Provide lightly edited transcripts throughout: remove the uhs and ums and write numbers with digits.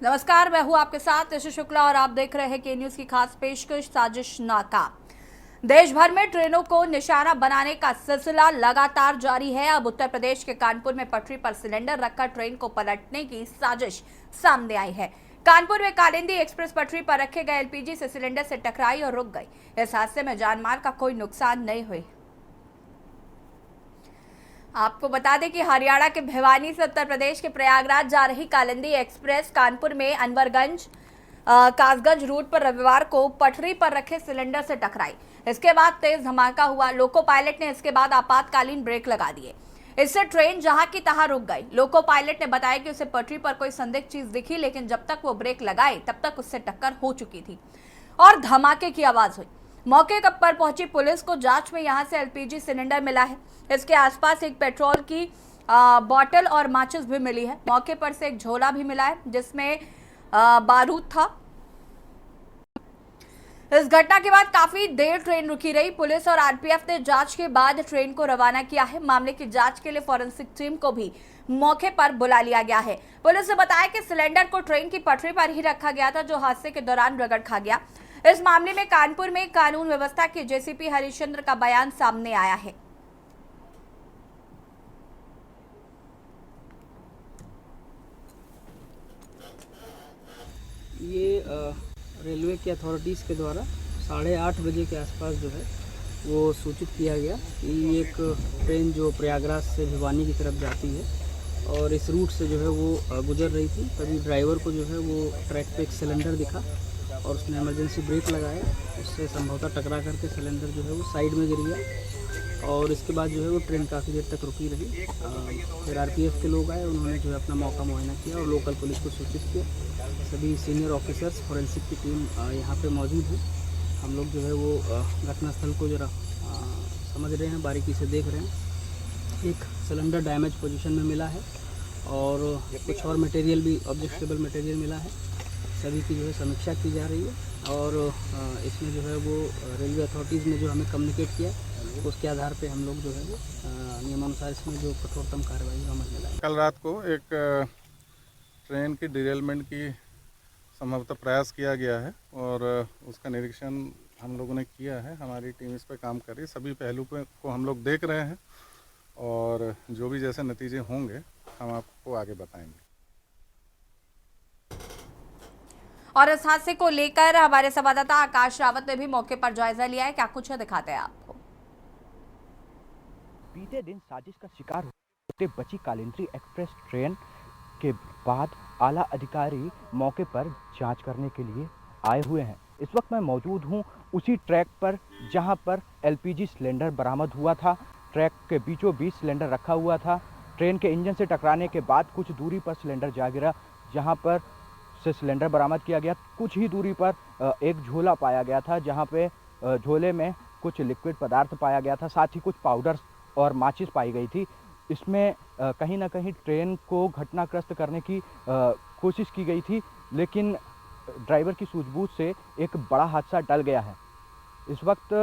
नमस्कार, मैं हूं आपके साथ यश शुक्ला और आप देख रहे हैं के न्यूज की खास पेशकश साजिश नाका। देश भर में ट्रेनों को निशाना बनाने का सिलसिला लगातार जारी है। अब उत्तर प्रदेश के कानपुर में पटरी पर सिलेंडर रखकर ट्रेन को पलटने की साजिश सामने आई है। कानपुर में कालिंदी एक्सप्रेस पटरी पर रखे गए एलपीजी से सिलेंडर से टकराई और रुक गई। इस हादसे में जानमाल का कोई नुकसान नहीं हुई। आपको बता दें कि हरियाणा के भिवानी से उत्तर प्रदेश के प्रयागराज जा रही कालिंदी एक्सप्रेस कानपुर में अनवरगंज कासगंज रूट पर रविवार को पटरी पर रखे सिलेंडर से टकराई। इसके बाद तेज धमाका हुआ। लोको पायलट ने इसके बाद आपातकालीन ब्रेक लगा दिए। इससे ट्रेन जहां की तहां रुक गई। लोको पायलट ने बताया कि उसे पटरी पर कोई संदिग्ध चीज दिखी, लेकिन जब तक वो ब्रेक लगाए तब तक उससे टक्कर हो चुकी थी और धमाके की आवाज हुई। मौके पर पहुंची पुलिस को जांच में यहां से एलपीजी सिलेंडर मिला है। इसके आसपास एक पेट्रोल की बोतल और माचिस भी मिली है। मौके पर से एक झोला भी मिला है जिसमें बारूद था। इस घटना के बाद काफी देर ट्रेन रुकी रही। पुलिस और आरपीएफ ने जांच के बाद ट्रेन को रवाना किया है। मामले की जांच के लिए फॉरेंसिक टीम को भी मौके पर बुला लिया गया है। पुलिस ने बताया कि सिलेंडर को ट्रेन की पटरी पर ही रखा गया था, जो हादसे के दौरान रगड़ खा गया। इस मामले में कानपुर में कानून व्यवस्था के जेसीपी हरिश्चंद्र का बयान सामने आया है। ये रेलवे की अथॉरिटीज़ के द्वारा 8:30 बजे के आसपास जो है वो सूचित किया गया कि एक ट्रेन जो प्रयागराज से भिवानी की तरफ जाती है और इस रूट से जो है वो गुजर रही थी। तभी ड्राइवर को जो है वो ट्रैक पे एक सिलेंडर दिखा और उसने इमरजेंसी ब्रेक लगाया। उससे संभवतः टकरा करके सिलेंडर जो है वो साइड में गिर गया और इसके बाद जो है वो ट्रेन काफ़ी देर तक रुकी रही। फिर आरपीएफ के लोग आए, उन्होंने जो है अपना मौका मुआयना किया और लोकल पुलिस को सूचित किया। सभी सीनियर ऑफिसर्स फॉरेंसिक की टीम यहाँ पे मौजूद है। हम लोग जो है वो घटनास्थल को जरा समझ रहे हैं, बारीकी से देख रहे हैं। एक सिलेंडर डैमेज पोजीशन में मिला है और कुछ और मटेरियल भी, ऑब्जेक्टेबल मटेरियल मिला है। सभी की जो है समीक्षा की जा रही है और इसमें जो है वो रेलवे अथॉरिटीज़ ने जो हमें कम्युनिकेट किया, उसके आधार पे हम लोग जो है वो नियमानुसार इसमें जो कठोरतम कार्रवाई अमल में लाएंगे। कल रात को एक ट्रेन की डिरेलमेंट की संभवतः प्रयास किया गया है और उसका निरीक्षण हम लोगों ने किया है। हमारी टीम इस पर काम कर रही है। सभी पहलू को हम लोग देख रहे हैं और जो भी जैसे नतीजे होंगे हम आपको आगे बताएंगे। और इस हादसे को लेकर हमारे संवाददाता आकाश रावत ने भी मौके पर जायजा लिया है। क्या कुछ है, दिखाते हैं आपको। बीते दिन साजिश का शिकार होते बची कालिंदी एक्सप्रेस ट्रेन के बाद आला अधिकारी मौके पर जांच करने के लिए आए हुए हैं। इस वक्त मैं मौजूद हूं उसी ट्रैक पर जहां पर एलपीजी सिलेंडर बरामद हुआ था। ट्रैक के बीचों बीच सिलेंडर रखा हुआ था। ट्रेन के इंजन से टकराने के बाद कुछ दूरी पर सिलेंडर जा गिरा, जहां पर से सिलेंडर बरामद किया गया। कुछ ही दूरी पर एक झोला पाया गया था, जहां पे झोले में कुछ लिक्विड पदार्थ पाया गया था। साथ ही कुछ पाउडर और माचिस पाई गई थी। इसमें कहीं ना कहीं ट्रेन को घटनाग्रस्त करने की कोशिश की गई थी, लेकिन ड्राइवर की सूझबूझ से एक बड़ा हादसा टल गया है। इस वक्त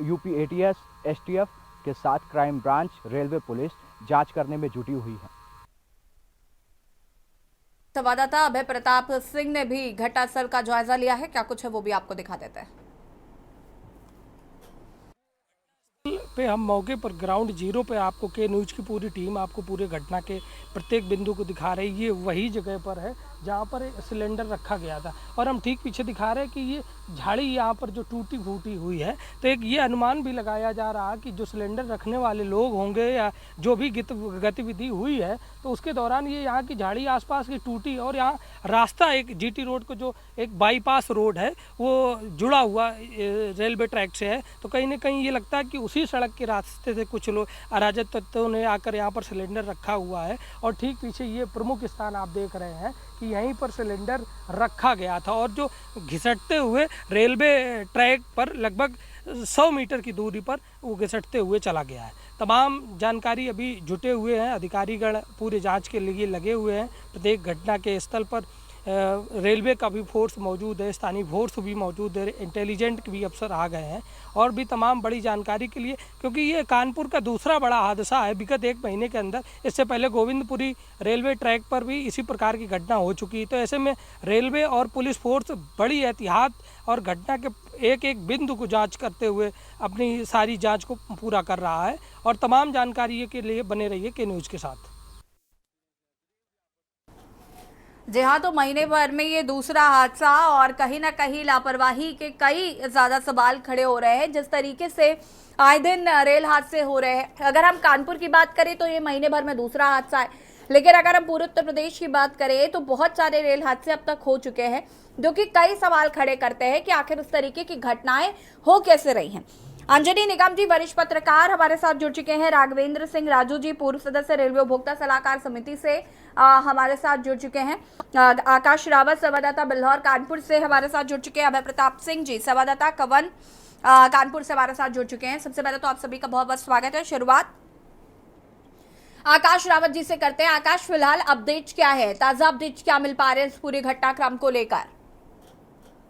यूपी एटीएस, एसटीएफ के साथ क्राइम ब्रांच, रेलवे पुलिस जांच करने में जुटी हुई है। संवाददाता अभय प्रताप सिंह ने भी घटनास्थल का जायजा लिया है। क्या कुछ है वो भी आपको दिखा देते हैं। पे हम मौके पर ग्राउंड जीरो पे आपको के न्यूज की पूरी टीम आपको पूरे घटना के प्रत्येक बिंदु को दिखा रही है। ये वही जगह पर है जहाँ पर सिलेंडर रखा गया था और हम ठीक पीछे दिखा रहे हैं कि ये झाड़ी यहाँ पर जो टूटी फूटी हुई है। तो एक ये अनुमान भी लगाया जा रहा है कि जो सिलेंडर रखने वाले लोग होंगे या जो भी गतिविधि हुई है तो उसके दौरान ये यहाँ की झाड़ी आसपास की टूटी और यहाँ रास्ता एक जीटी रोड को जो एक बाईपास रोड है वो जुड़ा हुआ रेलवे ट्रैक से है। तो कहीं ना कहीं ये लगता है कि उसी सड़क के रास्ते से कुछ लोग अराजक तत्वों ने आकर यहाँ पर सिलेंडर रखा हुआ है और ठीक पीछे ये प्रमुख स्थान आप देख रहे हैं कि यहीं पर सिलेंडर रखा गया था और जो घिसटते हुए रेलवे ट्रैक पर लगभग 100 मीटर की दूरी पर वो घिसटते हुए चला गया है। तमाम जानकारी अभी जुटे हुए हैं। अधिकारीगण पूरे जांच के लिए लगे हुए हैं। प्रत्येक घटना के स्थल पर रेलवे का भी फोर्स मौजूद है, स्थानीय फोर्स भी मौजूद है, इंटेलिजेंट के भी अफसर आ गए हैं और भी तमाम बड़ी जानकारी के लिए, क्योंकि ये कानपुर का दूसरा बड़ा हादसा है विगत 1 महीने के अंदर। इससे पहले गोविंदपुरी रेलवे ट्रैक पर भी इसी प्रकार की घटना हो चुकी है। तो ऐसे में रेलवे और पुलिस फोर्स बड़ी एहतियात और घटना के एक एक बिंदु को जांच करते हुए अपनी सारी जांच को पूरा कर रहा है। और तमाम जानकारी के लिए बने रहिए के न्यूज़ के साथ। जी हाँ, तो महीने भर में ये दूसरा हादसा और कहीं ना कहीं लापरवाही के कई ज़्यादा सवाल खड़े हो रहे हैं। जिस तरीके से आए दिन रेल हादसे हो रहे हैं, अगर हम कानपुर की बात करें तो ये महीने भर में दूसरा हादसा है, लेकिन अगर हम पूरे उत्तर प्रदेश की बात करें तो बहुत सारे रेल हादसे अब तक हो चुके हैं, जो कि कई सवाल खड़े करते हैं कि आखिर उस तरीके की घटनाएं हो कैसे रही हैं। अंजनी निगम जी वरिष्ठ पत्रकार हमारे साथ जुड़ चुके हैं। राघवेंद्र सिंह राजू जी पूर्व सदस्य रेलवे उपभोक्ता सलाहकार समिति से हमारे साथ जुड़ चुके हैं। आकाश रावत संवाददाता बिल्हौर कानपुर से हमारे साथ जुड़ चुके हैं। अभय प्रताप सिंह जी संवाददाता कवन कानपुर से हमारे साथ जुड़ चुके हैं। सबसे पहले तो आप सभी का बहुत बहुत स्वागत है। शुरुआत आकाश रावत जी से करते हैं। आकाश, फिलहाल अपडेट क्या है, ताजा अपडेट क्या मिल पा रहे हैं इस पूरे घटनाक्रम को लेकर?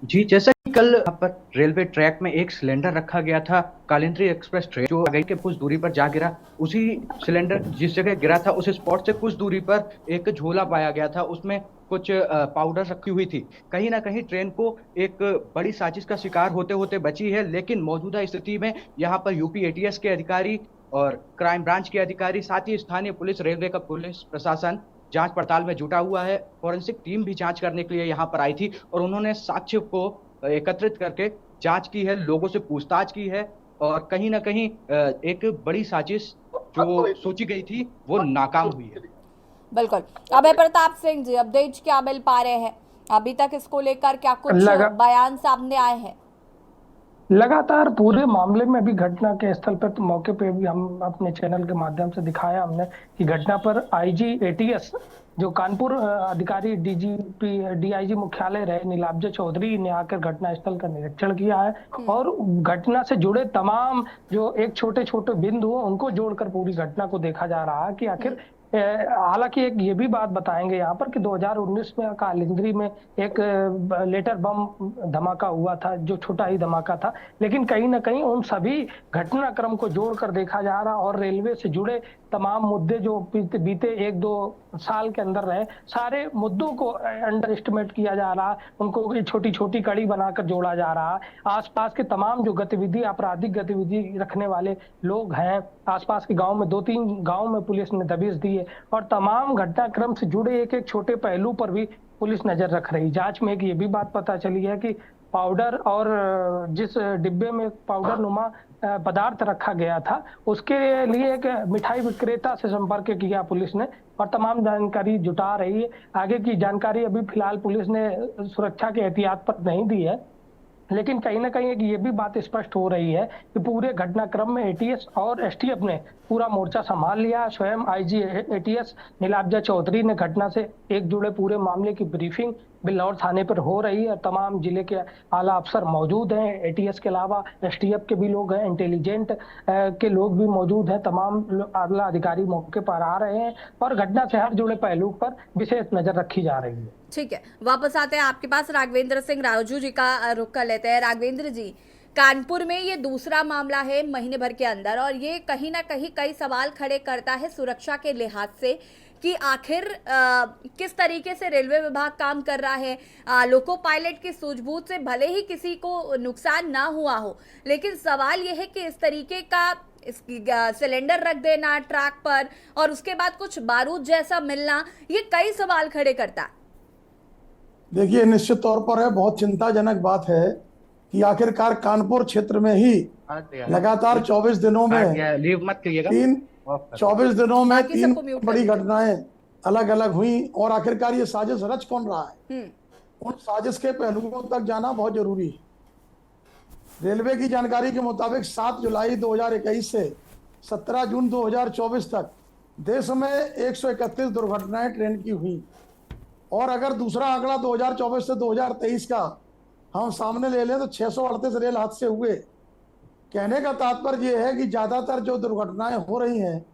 जी, जैसा कि कल यहाँ पर रेलवे ट्रैक में एक सिलेंडर रखा गया था, कालिंद्री एक्सप्रेस ट्रेन जो आगे के कुछ दूरी पर जा गिरा, उसी सिलेंडर जिस जगह गिरा था उस स्पॉट से कुछ दूरी पर एक झोला पाया गया था, उसमें कुछ पाउडर रखी हुई थी। कहीं ना कहीं ट्रेन को एक बड़ी साजिश का शिकार होते होते बची है, लेकिन मौजूदा स्थिति में यहाँ पर यूपी एटीएस के अधिकारी और क्राइम ब्रांच के अधिकारी, साथ ही स्थानीय पुलिस, रेलवे का पुलिस प्रशासन जांच पड़ताल में जुटा हुआ है। फॉरेंसिक टीम भी जांच करने के लिए यहाँ पर आई थी और उन्होंने साक्ष्य को एकत्रित करके जांच की है, लोगों से पूछताछ की है और कहीं ना कहीं एक बड़ी साजिश जो सोची गई थी वो नाकाम हुई है। बिल्कुल। अभय प्रताप सिंह जी, अपडेट क्या मिल पा रहे हैं अभी तक, इसको लेकर क्या कुछ बयान सामने आए हैं? लगातार पूरे मामले में अभी घटना के स्थल पर तो मौके पे भी हम अपने चैनल के माध्यम से दिखाया हमने कि घटना पर आईजी एटीएस जो कानपुर अधिकारी डीआईजी मुख्यालय रहे नीलाब्ज चौधरी ने आकर घटना स्थल का निरीक्षण किया है और घटना से जुड़े तमाम जो एक छोटे छोटे बिंदु उनको जोड़कर पूरी घटना को देखा जा रहा है कि आखिर हालांकि एक ये भी बात बताएंगे यहाँ पर कि 2019 में कालिंद्री में एक लेटर बम धमाका हुआ था, जो छोटा ही धमाका था, लेकिन कहीं ना कहीं उन सभी घटनाक्रम को जोड़कर देखा जा रहा और रेलवे से जुड़े तमाम मुद्दे जो बीते 1-2 साल के अंदर रहे, सारे मुद्दों को अंडर एस्टिमेट किया जा रहा, उनको छोटी छोटी कड़ी बनाकर जोड़ा जा रहा। आसपास के तमाम जो गतिविधि, आपराधिक गतिविधि रखने वाले लोग हैं, आसपास के गांव में 2-3 गांव में पुलिस ने दबिश दी है और तमाम घटनाक्रम से जुड़े एक एक छोटे पहलू पर भी पुलिस नजर रख रही। जांच में एक ये भी बात पता चली है कि पाउडर और जिस डिब्बे में पाउडर नुमा पदार्थ रखा गया था उसके लिए एक मिठाई विक्रेता से संपर्क किया पुलिस ने और तमाम जानकारी जुटा रही है। आगे की जानकारी अभी फिलहाल पुलिस ने सुरक्षा के एहतियात पर नहीं दी है, लेकिन कहीं ना कहीं ये भी बात स्पष्ट हो रही है कि पूरे घटनाक्रम में एटीएस और एसटीएफ ने पूरा मोर्चा संभाल लिया। स्वयं आईजी एटीएस नीलाब्ज चौधरी ने घटना से एक जुड़े पूरे मामले की ब्रीफिंग बिल्हौर थाने पर हो रही है। तमाम जिले के आला अफसर मौजूद हैं, एटीएस के अलावा एसटीएफ के भी लोग हैं, इंटेलिजेंट के लोग भी मौजूद हैं, तमाम आला अधिकारी मौके पर आ रहे हैं और घटना से हर जुड़े पहलू पर विशेष नजर रखी जा रही है। ठीक है, वापस आते हैं आपके पास। राघवेंद्र सिंह राजू जी का रुख कर लेते हैं। राघवेंद्र जी, कानपुर में ये दूसरा मामला है महीने भर के अंदर और ये कहीं ना कहीं कई सवाल खड़े करता है सुरक्षा के लिहाज से कि आखिर किस तरीके से रेलवे विभाग काम कर रहा है। लोको पायलट की सूझबूझ से भले ही किसी को नुकसान ना हुआ हो, लेकिन सवाल ये है कि इस तरीके का सिलेंडर रख देना ट्रैक पर और उसके बाद कुछ बारूद जैसा मिलना, ये कई सवाल खड़े करता है। देखिए, निश्चित तौर पर है बहुत चिंताजनक बात है कि आखिरकार कानपुर क्षेत्र में ही लगातार 24 दिनों में 24 दिनों में 3 बड़ी घटनाएं अलग अलग हुई और आखिरकार ये साजिश रच कौन रहा है, उन साजिश के पहलुओं तक जाना बहुत जरूरी है। रेलवे की जानकारी के मुताबिक 7 जुलाई 2021 से 17 जून 2024 तक देश में 131 दुर्घटनाएं ट्रेन की हुई और अगर दूसरा आंकड़ा 2024 से 2023 का हम सामने ले लें तो 638 रेल हादसे हुए। कहने का तात्पर्य यह है कि ज़्यादातर जो दुर्घटनाएं हो रही हैं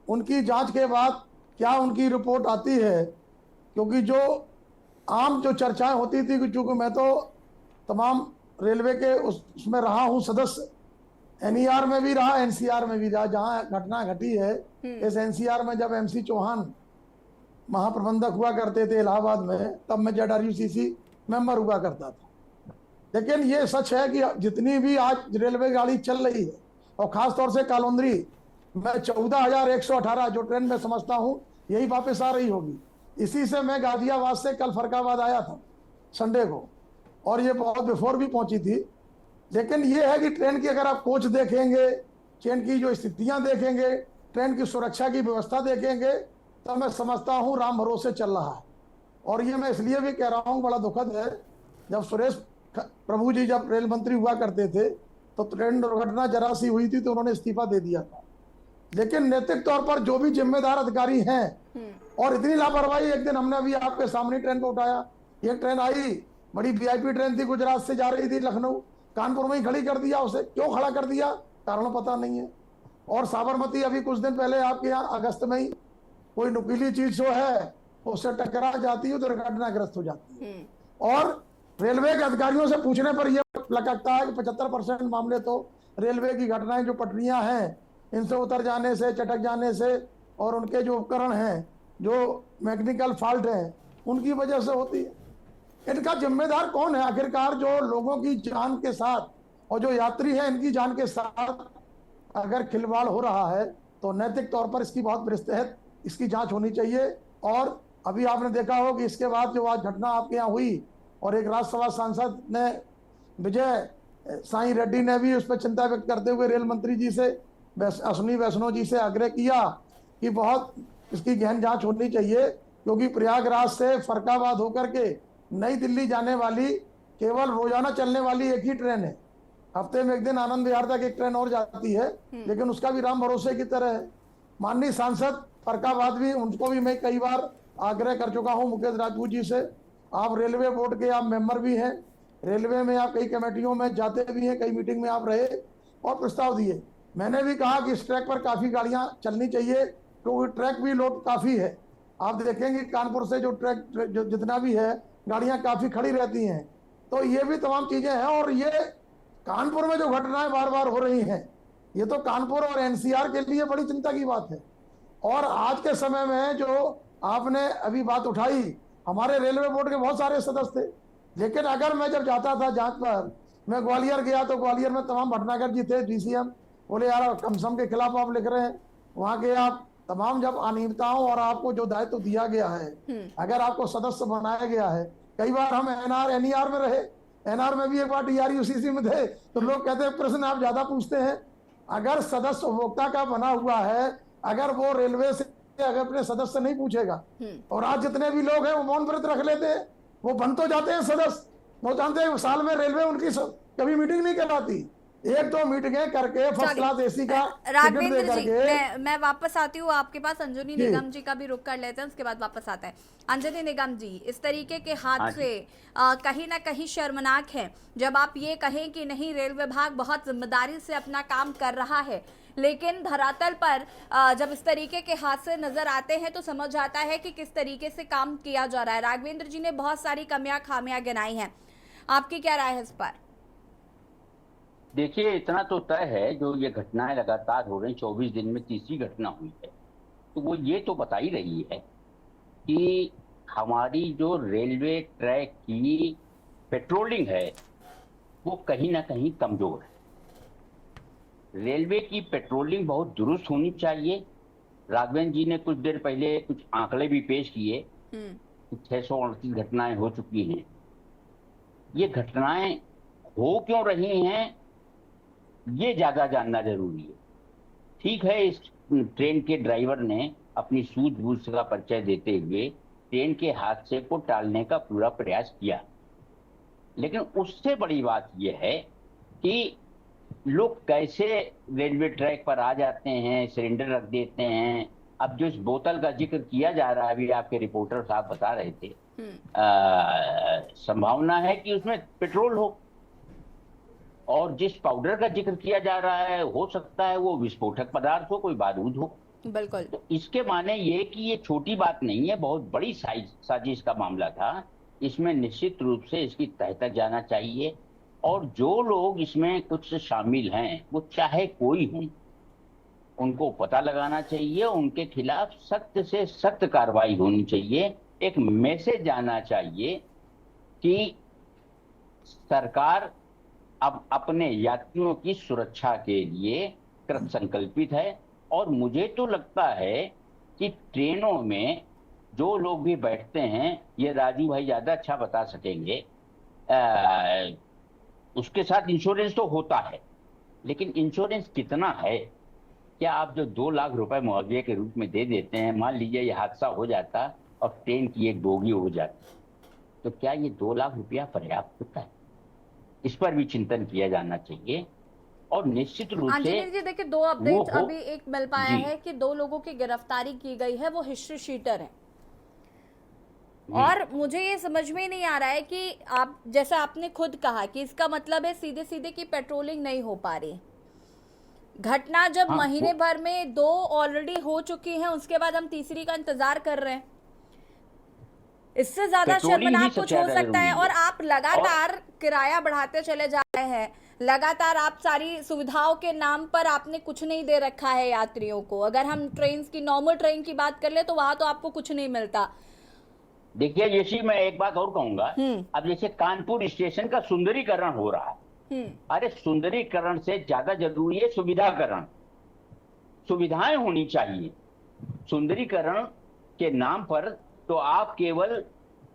उनकी जांच के बाद क्या उनकी रिपोर्ट आती है, क्योंकि जो आम जो चर्चाएं होती थी कि चूंकि मैं तो तमाम रेलवे के उसमें रहा हूं सदस्य, एनईआर में भी रहा, एनसीआर में भी रहा, जहां घटना घटी है इस एनसीआर में जब एमसी चौहान महाप्रबंधक हुआ करते थे इलाहाबाद में, तब मैं ZRUCC मेंबर हुआ करता था। लेकिन ये सच है कि जितनी भी आज रेलवे गाड़ी चल रही है और खास तौर से कालंदरी में 14,118 जो ट्रेन में समझता हूं यही वापस आ रही होगी। इसी से मैं गाजियाबाद से कल फरकाबाद आया था संडे को, और ये बहुत बिफोर भी पहुंची थी। लेकिन ये है कि ट्रेन की अगर आप कोच देखेंगे, ट्रेन की जो स्थितियां देखेंगे, ट्रेन की सुरक्षा की व्यवस्था देखेंगे, तो मैं समझता हूं राम भरोसे चल रहा है। और ये मैं इसलिए भी कह रहा हूं, बड़ा दुखद है, जब सुरेश प्रभु जी जब रेल मंत्री हुआ करते थे तो ट्रेन दुर्घटना जरा सी हुई थी तो उन्होंने इस्तीफा दे दिया था। लेकिन नैतिक तौर पर जो भी जिम्मेदार अधिकारी हैं, और इतनी लापरवाही, एक दिन हमने अभी आपके सामने ट्रेन को उठाया, एक ट्रेन आई, बड़ी VIP ट्रेन थी, गुजरात से जा रही थी लखनऊ, कानपुर में ही खड़ी कर दिया उसे। क्यों खड़ा कर दिया, कारण पता नहीं है। और साबरमती अभी कुछ दिन पहले आपके यहाँ अगस्त में ही कोई नुकीली चीज जो है उससे टकरा जाती है, दुर्घटनाग्रस्त हो जाती है। और रेलवे के अधिकारियों से पूछने पर यह लगता है कि 75% मामले तो रेलवे की घटनाएं जो पटरियां हैं इनसे उतर जाने से, चटक जाने से, और उनके जो उपकरण हैं, जो मैकेनिकल फॉल्ट हैं, उनकी वजह से होती है। इनका जिम्मेदार कौन है आखिरकार? जो लोगों की जान के साथ और जो यात्री हैं इनकी जान के साथ अगर खिलवाड़ हो रहा है तो नैतिक तौर पर इसकी बहुत विस्तृत इसकी जांच होनी चाहिए। और अभी आपने देखा हो कि इसके बाद जो आज घटना आपके यहाँ हुई, और एक राज्यसभा सांसद ने, विजय साई रेड्डी ने भी उस पर चिंता व्यक्त करते हुए रेल मंत्री जी से, अश्विनी वैष्णव जी से आग्रह किया कि बहुत इसकी गहन जांच होनी चाहिए, क्योंकि प्रयागराज से फरकाबाद होकर के नई दिल्ली जाने वाली केवल रोजाना चलने वाली एक ही ट्रेन है। हफ्ते में एक दिन आनंद विहार तक एक ट्रेन और जाती है, लेकिन उसका भी राम भरोसे की तरह है। माननीय सांसद फरकाबाद भी, उनको भी मैं कई बार आग्रह कर चुका हूं मुकेश राजपूत जी से। आप रेलवे बोर्ड के आप मेंबर भी हैं, रेलवे में आप कई कमेटियों में जाते भी हैं, कई मीटिंग में आप रहे और प्रस्ताव दिए। मैंने भी कहा कि इस ट्रैक पर काफ़ी गाड़ियां चलनी चाहिए, क्योंकि ट्रैक भी लोड काफ़ी है। आप देखेंगे कानपुर से जो ट्रैक जो जितना भी है, गाड़ियां काफ़ी खड़ी रहती हैं। तो ये भी तमाम चीज़ें हैं। और ये कानपुर में जो घटनाएं बार बार हो रही हैं, ये तो कानपुर और NCR के लिए बड़ी चिंता की बात है। और आज के समय में जो आपने अभी बात उठाई, हमारे रेलवे बोर्ड के बहुत सारे सदस्य थे, लेकिन अगर मैं जब जाता था जांच पर, मैं ग्वालियर गया तो ग्वालियर में तमाम भटनागर जी थे, DCM बोले यार कमसम के खिलाफ आप लिख रहे हैं, वहां के आप तमाम जब अनियमितताओं और आपको जो दायित्व दिया गया है, अगर आपको सदस्य बनाया गया है, कई बार हम NER में रहे, NR में भी एक बार DRUCC में थे, तो लोग कहते हैं प्रश्न आप ज्यादा पूछते हैं। अगर सदस्य उपभोक्ता का बना हुआ है, अगर वो रेलवे से अगर अपने सदस्य नहीं पूछेगा, और आज जितने भी लोग हैं वो मौन व्रत रख लेते हैं, वो बन तो जाते हैं सदस्य, वो जानते हैं साल में रेलवे उनकी कभी मीटिंग नहीं करवाती, एक दो मीटिंगें करके फर्स्ट क्लास AC का राघवेंद्र जी, मैं वापस आती हूँ आपके पास। अंजनी निगम जी का भी रुख कर लेते हैं, उसके बाद वापस आता है। अंजनी निगम जी, इस तरीके के हादसे कहीं ना कहीं शर्मनाक है। जब आप ये कहें कि नहीं, रेल विभाग बहुत जिम्मेदारी से अपना काम कर रहा है, लेकिन धरातल पर जब इस तरीके के हादसे नजर आते हैं तो समझ आता है कि किस तरीके से काम किया जा रहा है। राघवेंद्र जी ने बहुत सारी कमियां खामियां गिनाई हैं, आपकी क्या राय है इस पर? देखिए, इतना तो तय है, जो ये घटनाएं लगातार हो रही, 24 दिन में तीसरी घटना हुई है, तो वो ये तो बता ही रही है कि हमारी जो रेलवे ट्रैक की पेट्रोलिंग है वो कहीं ना कहीं कमजोर है। रेलवे की पेट्रोलिंग बहुत दुरुस्त होनी चाहिए। राघवेंद्र जी ने कुछ देर पहले कुछ आंकड़े भी पेश किए, 638 घटनाएं हो चुकी हैं। ये घटनाएं हो क्यों रही हैं, ये ज्यादा जानना जरूरी है। ठीक है, इस ट्रेन के ड्राइवर ने अपनी सूझबूझ का परिचय देते हुए ट्रेन के हादसे को टालने का पूरा प्रयास किया, लेकिन उससे बड़ी बात यह है कि लोग कैसे रेलवे ट्रैक पर आ जाते हैं, सिलेंडर रख देते हैं। अब जो इस बोतल का जिक्र किया जा रहा है, अभी आपके रिपोर्टर साहब बता रहे थे, संभावना है कि उसमें पेट्रोल हो, और जिस पाउडर का जिक्र किया जा रहा है हो सकता है वो विस्फोटक पदार्थ हो, कोई बारूद हो। बिल्कुल। तो इसके माने ये कि ये छोटी बात नहीं है, बहुत बड़ी साजिश का मामला था। इसमें निश्चित रूप से इसकी तह तक जाना चाहिए और जो लोग इसमें कुछ शामिल हैं, वो चाहे कोई हों, उनको पता लगाना चाहिए, उनके खिलाफ सख्त से सख्त कार्रवाई होनी चाहिए। एक मैसेज आना चाहिए कि सरकार अब अपने यात्रियों की सुरक्षा के लिए कृत संकल्पित है। और मुझे तो लगता है कि ट्रेनों में जो लोग भी बैठते हैं, ये राजू भाई ज्यादा अच्छा बता सकेंगे, उसके साथ इंश्योरेंस तो होता है, लेकिन इंश्योरेंस कितना है? क्या आप जो 2 लाख रुपए मुआवजे के रूप में दे देते हैं, मान लीजिए ये हादसा हो जाता और ट्रेन की एक बोगी हो जाती, तो क्या ये 2 लाख रुपया पर्याप्त होता है? इस पर भी चिंतन किया जाना चाहिए। और निश्चित रूप से इंजीनियर जी देखिए, 2 अपडेट अभी एक मिल पाया जी। है कि 2 लोगों की गिरफ्तारी की गई है, वो हिस्ट्री शीटर है। और मुझे ये समझ में नहीं आ रहा है कि आप, जैसा आपने खुद कहा कि इसका मतलब है सीधे सीधे की पेट्रोलिंग नहीं हो पा रही। घटना जब हाँ, महीने भर में 2 ऑलरेडी हो चुकी हैं, उसके बाद हम तीसरी का इंतजार कर रहे हैं। इससे ज्यादा पेट्रोलिंग ही शर्मनाक कुछ सबसे हो ज्यादा सकता है। जरूरी और है। आप लगातार किराया बढ़ाते चले जा रहे हैं, लगातार आप सारी सुविधाओं के नाम पर आपने कुछ नहीं दे रखा है यात्रियों को। अगर हम ट्रेन की, नॉर्मल ट्रेन की बात कर ले तो वहां तो आपको कुछ नहीं मिलता। देखिए जैसी मैं एक बात और कहूंगा, अब जैसे कानपुर स्टेशन का सुंदरीकरण हो रहा है, अरे सुंदरीकरण से ज्यादा जरूरी है सुविधाकरण। सुविधाएं होनी चाहिए। सुंदरीकरण के नाम पर तो आप केवल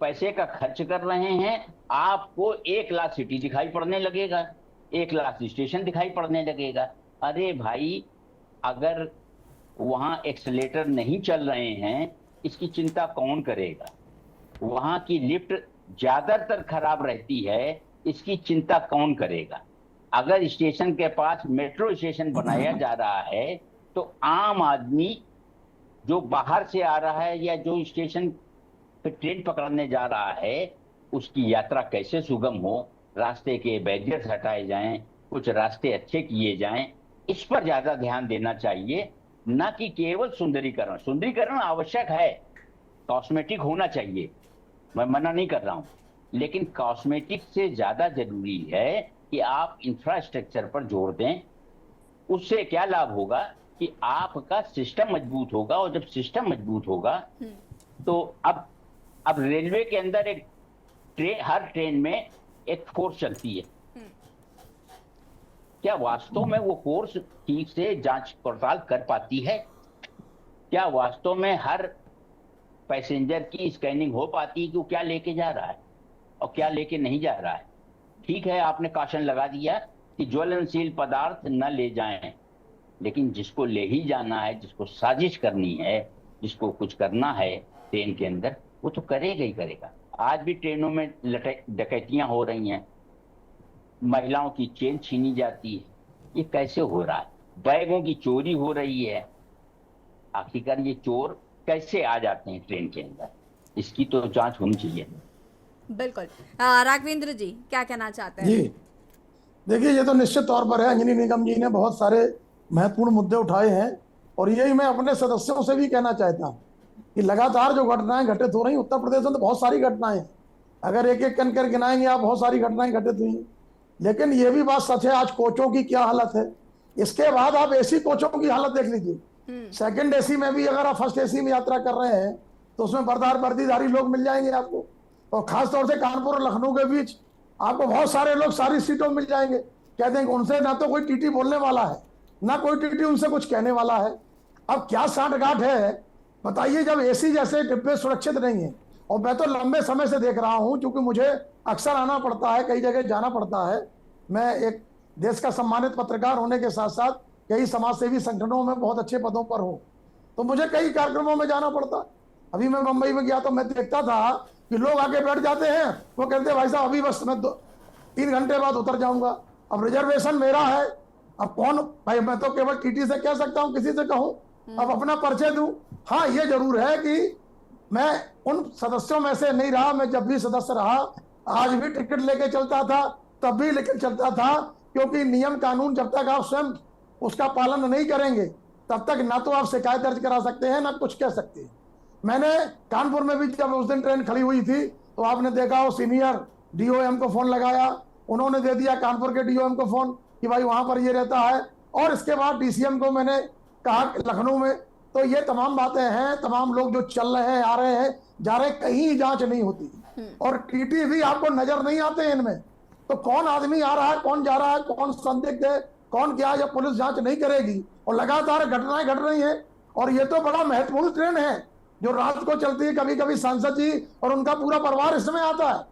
पैसे का खर्च कर रहे हैं। आपको 1 लाख सिटी दिखाई पड़ने लगेगा, 1 लाख स्टेशन दिखाई पड़ने लगेगा। अरे भाई, अगर वहां एक्सीलेटर नहीं चल रहे हैं, इसकी चिंता कौन करेगा? वहां की लिफ्ट ज्यादातर खराब रहती है, इसकी चिंता कौन करेगा? अगर स्टेशन के पास मेट्रो स्टेशन बनाया जा रहा है तो आम आदमी जो बाहर से आ रहा है या जो स्टेशन पे ट्रेन पकड़ने जा रहा है, उसकी यात्रा कैसे सुगम हो, रास्ते के बैरियर्स हटाए जाएं, कुछ रास्ते अच्छे किए जाएं, इस पर ज्यादा ध्यान देना चाहिए, ना कि केवल सुंदरीकरण। सुंदरीकरण आवश्यक है, कॉस्मेटिक होना चाहिए, मैं मना नहीं कर रहा हूं, लेकिन कॉस्मेटिक से ज्यादा जरूरी है कि आप इंफ्रास्ट्रक्चर पर जोर दें। उससे क्या लाभ होगा कि आपका सिस्टम मजबूत होगा, और जब सिस्टम मजबूत होगा तो अब रेलवे के अंदर एक ट्रेन, हर ट्रेन में एक फोर्स चलती है। क्या वास्तव में वो फोर्स ठीक से जांच पड़ताल कर पाती है? क्या वास्तव में हर पैसेंजर की स्कैनिंग हो पाती है कि वो क्या लेके जा रहा है और क्या लेके नहीं जा रहा है? ठीक है, आपने काशन लगा दिया कि ज्वलनशील पदार्थ न ले जाएं, लेकिन जिसको ले ही जाना है, जिसको साजिश करनी है, जिसको कुछ करना है ट्रेन के अंदर, वो तो करेगा ही करेगा। आज भी ट्रेनों में डकैतियां हो रही हैं, महिलाओं की चेन छीनी जाती है। ये कैसे हो रहा है? बैगों की चोरी हो रही है। आखिरकार ये चोर कैसे आ जाते हैं ट्रेन के अंदर? इसकी तो जांच होनी चाहिए। बिल्कुल। राघवेंद्र जी क्या कहना चाहते हैं? जी देखिए, ये तो निश्चित तौर पर है, अंजनी निगम जी ने बहुत सारे महत्वपूर्ण मुद्दे उठाए हैं, और यही मैं अपने सदस्यों से भी कहना चाहता हूँ कि लगातार जो घटनाएं घटित हो रही, उत्तर प्रदेश में तो बहुत सारी घटनाएं हैं, अगर एक एक कर गिनाएंगे आप, बहुत सारी घटनाएं घटित हुई। लेकिन ये भी बात सच है, आज कोचों की क्या हालत है। इसके बाद आप एसी कोचों की हालत देख लीजिए। सेकंड एसी में भी अगर आप फर्स्ट एसी में यात्रा कर रहे हैं तो उसमें वर्दीधारी लोग मिल जाएंगे आपको, और खासतौर से कानपुर और लखनऊ के बीच आपको बहुत सारे लोग सारी सीटों में मिल जाएंगे। कहते हैं कि उनसे ना तो कोई टीटी बोलने वाला है, ना कोई टीटी उनसे कुछ कहने वाला है। अब क्या सांठगांठ है बताइए, जब एसी जैसे डिब्बे सुरक्षित नहीं है। और मैं तो लंबे समय से देख रहा हूं, क्योंकि मुझे अक्सर आना पड़ता है, कई जगह जाना पड़ता है। मैं एक देश का सम्मानित पत्रकार होने के साथ साथ कई समाजसेवी संगठनों में बहुत अच्छे पदों पर हूं, तो मुझे कई कार्यक्रमों में जाना पड़ता। अभी मैं मुंबई में गया तो मैं देखता था कि लोग आके बैठ जाते हैं, वो कहते हैं भाई साहब अभी बस मैं 3 घंटे बाद उतर जाऊंगा। अब रिजर्वेशन मेरा है, अब कौन भाई, मैं तो केवल टीटी से कह सकता हूं, किसी से कहूं अब अपना परिचय दूं। हाँ, ये जरूर है कि मैं उन सदस्यों में से नहीं रहा। मैं जब भी सदस्य रहा, आज भी टिकट लेके चलता था, तब भी लेकर चलता था, क्योंकि नियम कानून जब तक आप स्वयं उसका पालन नहीं करेंगे तब तक ना तो आप शिकायत दर्ज करा सकते हैं, ना कुछ कह सकते हैं। मैंने कानपुर में भी जब उस दिन ट्रेन खड़ी हुई थी तो आपने देखा वो सीनियर डीओएम को फोन लगाया, उन्होंने दे दिया कानपुर के डीओएम को फोन कि भाई वहां पर ये रहता है, और इसके बाद डीसीएम को मैंने कहा लखनऊ में। तो ये तमाम बातें हैं, तमाम लोग जो चल रहे हैं, आ रहे हैं, जा रहे, कहीं जांच नहीं होती और टीटी भी आपको नजर नहीं आते हैं इनमें। तो कौन आदमी आ रहा है, कौन जा रहा है, कौन संदिग्ध है, कौन क्या, जब पुलिस जांच नहीं करेगी और लगातार घटनाएं घट रही हैं। और ये तो बड़ा महत्वपूर्ण ट्रेन है जो रात को चलती है, कभी कभी सांसद जी और उनका पूरा परिवार इसमें आता है।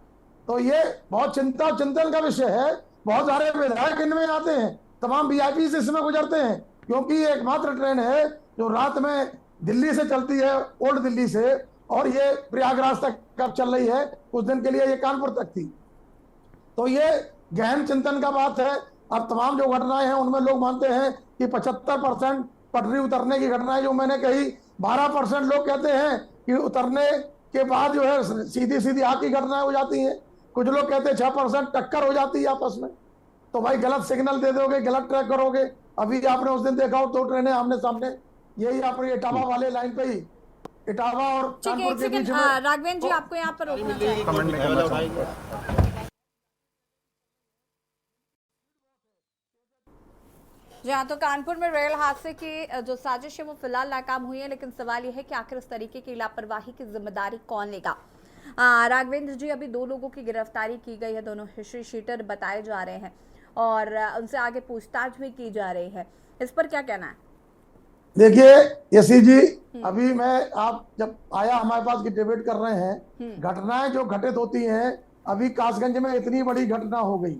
तो ये बहुत चिंता चिंतन का विषय है। बहुत सारे विधायक इनमें आते हैं, तमाम वीआईपी इसमें गुजरते हैं, क्योंकि ये एकमात्र ट्रेन है जो रात में दिल्ली से चलती है, ओल्ड दिल्ली से, और ये प्रयागराज तक कब चल रही है, कुछ दिन के लिए ये कानपुर तक थी। तो ये गहन चिंतन का बात है। अब तमाम जो घटनाएं हैं उनमें लोग मानते हैं कि 75% पटरी उतरने की घटनाएं जो मैंने कही, 12% लोग कहते हैं कि उतरने के बाद जो है सीधी सीधी आग की घटनाएं हो जाती हैं। कुछ लोग कहते हैं 6% टक्कर हो जाती है आपस में। तो भाई गलत सिग्नल दे दोगे, गलत ट्रैक करोगे। अभी आपने उस दिन देखा हो 2 ट्रेनें आमने सामने, यही अपनी इटावा वाले लाइन पे ही, इटावा और ठीक है, कानपुर एक के बीच सेकंड में। राघवेंद्र जी, आपको यहाँ पर रोकना चाहिए। जी हाँ, तो कानपुर में रेल हादसे की जो साजिश है वो फिलहाल नाकाम हुई है, लेकिन सवाल यह है कि आखिर इस तरीके की लापरवाही की जिम्मेदारी कौन लेगा। राघवेंद्र जी, अभी 2 लोगों की गिरफ्तारी की गई है, दोनों हिस्ट्री शीटर बताए जा रहे हैं और उनसे आगे पूछताछ भी की जा रही है। इस पर क्या कहना है? देखिए यशी जी, अभी मैं, आप जब आया हमारे पास की डिबेट कर रहे हैं, घटनाएं जो घटित होती हैं, अभी कासगंज में इतनी बड़ी घटना हो गई,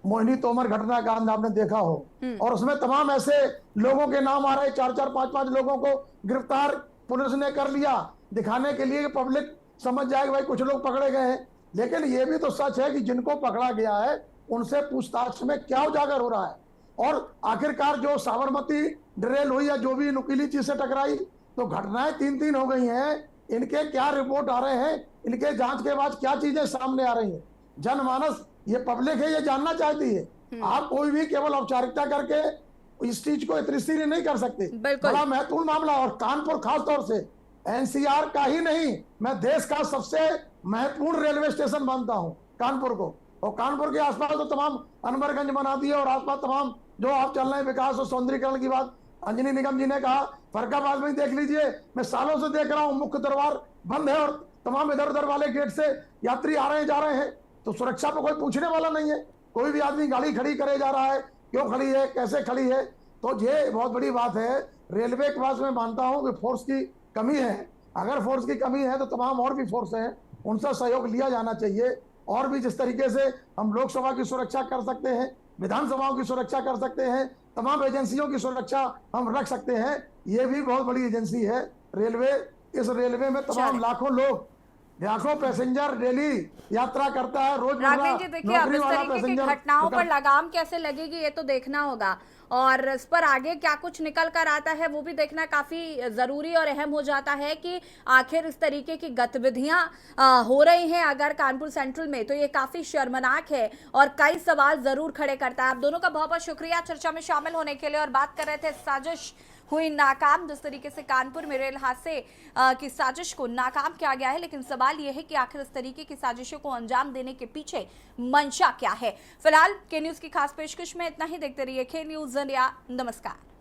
मोहिनी तोमर घटना कांड आपने देखा हो, और उसमें तमाम ऐसे लोगों के नाम आ रहे, 4-4, 5-5 लोगों को गिरफ्तार पुलिस ने कर लिया, दिखाने के लिए पब्लिक समझ जाए कि भाई कुछ लोग पकड़े गए हैं। लेकिन ये भी तो सच है कि जिनको पकड़ा गया है उनसे पूछताछ में क्या उजागर हो रहा है, और आखिरकार जो साबरमती ड्रेल हुई या जो भी नुकीली चीज से टकराई, तो घटनाएं 3 हो गई हैं, इनके क्या रिपोर्ट आ रहे हैं, इनके जांच के बाद क्या चीजें सामने आ रही हैं। जनमानस, ये पब्लिक है, ये जानना चाहती है। आप कोई भी केवल औपचारिकता करके इस चीज को इतनी सीरियस नहीं कर सकते। बड़ा महत्वपूर्ण मामला, और कानपुर खास तौर से एनसीआर का ही नहीं, मैं देश का सबसे महत्वपूर्ण रेलवे स्टेशन मानता हूं कानपुर को। और कानपुर के आसपास तो तमाम अनवरगंज बना दिए, और आसपास तमाम जो आप चल रहे हैं विकास और सौंदर्यीकरण की बात अंजनी निगम जी ने कहा, फरक्काबाद में देख लीजिए, मैं सालों से देख रहा हूं मुख्य दरबार बंद है और तमाम इधर उधर वाले गेट से यात्री आ रहे हैं, जा रहे हैं, तो सुरक्षा पे कोई पूछने वाला नहीं है। कोई भी आदमी गाड़ी खड़ी करे जा रहा है, क्यों खड़ी है, कैसे खड़ी है, तो ये बहुत बड़ी बात है। रेलवे के पास मैं मानता हूं कि फोर्स की कमी है, अगर फोर्स की कमी है तो तमाम और भी फोर्स हैं, उनसे सहयोग लिया जाना चाहिए। और भी जिस तरीके से हम लोकसभा की सुरक्षा कर सकते हैं, विधानसभाओं की सुरक्षा कर सकते हैं, तमाम एजेंसियों की सुरक्षा हम रख सकते हैं, ये भी बहुत बड़ी एजेंसी है रेलवे। इस रेलवे में तमाम लाखों लोग, लाखों पैसेंजर डेली यात्रा करता है, रोजमर्रा जी देखिए, अब इस तरीके की घटनाओं पर लगाम कैसे लगेगी ये तो देखना होगा, और इस पर आगे क्या कुछ निकल कर आता है वो भी देखना काफी जरूरी और अहम हो जाता है कि आखिर इस तरीके की गतिविधियां हो रही हैं अगर कानपुर सेंट्रल में, तो ये काफी शर्मनाक है और कई सवाल जरूर खड़े करता है। आप दोनों का बहुत बहुत शुक्रिया चर्चा में शामिल होने के लिए। और बात कर रहे थे साजिश हुई नाकाम, जिस तरीके से कानपुर में रेल हादसे की साजिश को नाकाम किया गया है, लेकिन सवाल यह है कि आखिर इस तरीके की साजिशों को अंजाम देने के पीछे मंशा क्या है। फिलहाल के न्यूज की खास पेशकश में इतना ही। देखते रहिए के न्यूज इंडिया। नमस्कार।